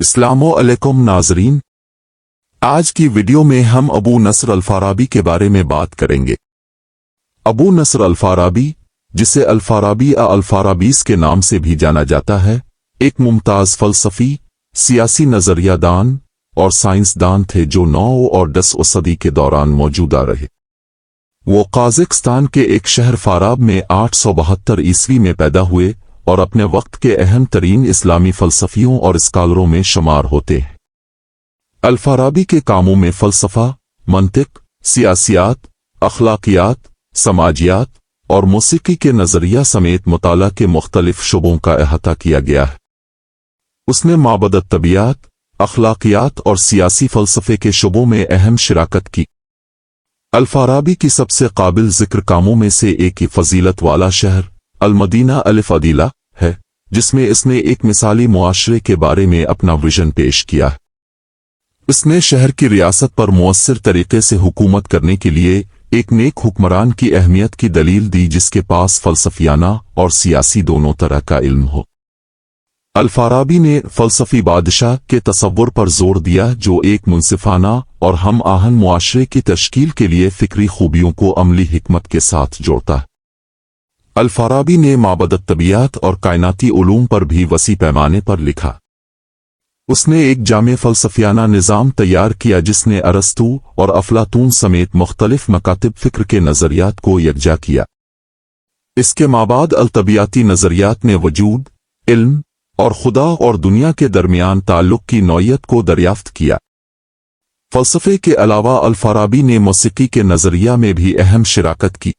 अस्सलामु अलैकुम नाज़रीन, आज की वीडियो में हम अबू नस्र अल-फ़ाराबी के बारे में बात करेंगे। अबू नस्र अल-फ़ाराबी, जिसे अल-फ़ाराबी अल-फ़ाराबीस के नाम से भी जाना जाता है, एक मुमताज़ फ़लसफ़ी, सियासी नज़रियादान और साइंसदान थे जो 9 और 10 सदी के दौरान मौजूदा रहे। वो काज़ाकिस्तान के एक शहर फ़ाराब में 872 ईस्वी में पैदा हुए और अपने वक्त के अहम तरीन इस्लामी फ़लसफ़ियों और स्कॉलरों में शुमार होते हैं। अल-फ़ाराबी के कामों में फ़लसफ़ा, मंतिक, सियासियात, अखलाकियात, समाजियात और मौसीकी के नज़रिया समेत मुताला के मुख्तलिफ शुबों का अहाता किया गया है। उसने माबदत तबियात, अखलाकियात और सियासी फ़लसफ़े के शुबों में अहम शिराकत की। अल-फ़ाराबी की सबसे काबिल ज़िक्र कामों में से एक ही फ़जीलत वाला शहर अल-मदीना अल-फ़ादिला है, जिसमें इसने एक मिसाली मुआशरे के बारे में अपना विजन पेश किया है। इसने शहर की रियासत पर मुअस्सिर तरीके से हुकूमत करने के लिए एक नेक हुक्मरान की अहमियत की दलील दी जिसके पास फ़लसफ़ियाना और सियासी दोनों तरह का इल्म हो। अल-फ़ाराबी ने फ़लसफ़ी बादशाह के तसव्वुर पर जोर दिया जो एक मुनसिफाना और हम आहन मुआशरे की तश्कील के लिए फ़िक्री खूबियों को अमली हिकमत के साथ जोड़ता है। अल-फ़ाराबी ने माबदत तबियात और कायनाती उलूम पर भी वसी पैमाने पर लिखा। उसने एक जामे फ़लसफ़ियाना निज़ाम तैयार किया जिसने अरस्तू और अफ़लातून समेत मुख्तलिफ मकातिब फ़िक्र के नज़रियात को यकजा किया। इसके माबाद अल-तबियाती नज़रियात ने वजूद, इल्म और खुदा और दुनिया के दरमियान ताल्लुक़ की नौइयत को दरियाफ्त किया। फ़लसफ़े के अलावा अल-फ़ाराबी ने मौसीकी के नज़रिया में भी अहम शिराकत की।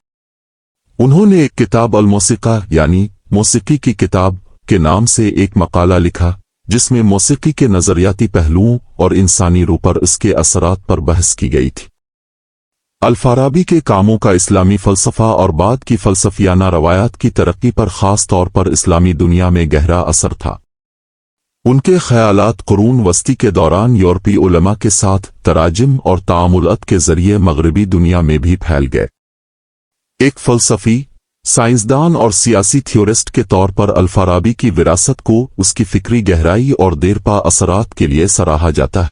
उन्होंने एक किताब अल-मौसीक़ा यानी मौसीकी की किताब के नाम से एक मकाला लिखा जिसमें मौसीकी के नज़रियाती पहलुओं और इंसानी रूह पर इसके असरात पर बहस की गई थी। अल-फ़ाराबी के कामों का इस्लामी फ़लसफ़ा और बाद की फ़लसफ़ियाना रवायात की तरक्की पर ख़ास तौर पर इस्लामी दुनिया में गहरा असर था। उनके ख़यालात कुरून वस्ती के दौरान यूरोपी उलमा के साथ तराजिम और तामुलात के ज़रिए मग़रिबी दुनिया में भी फैल गए। एक फ़लसफ़ी, साइंसदान और सियासी थ्योरिस्ट के तौर पर अल-फ़ाराबी की विरासत को उसकी फ़िक्री गहराई और देरपा असरात के लिए सराहा जाता है।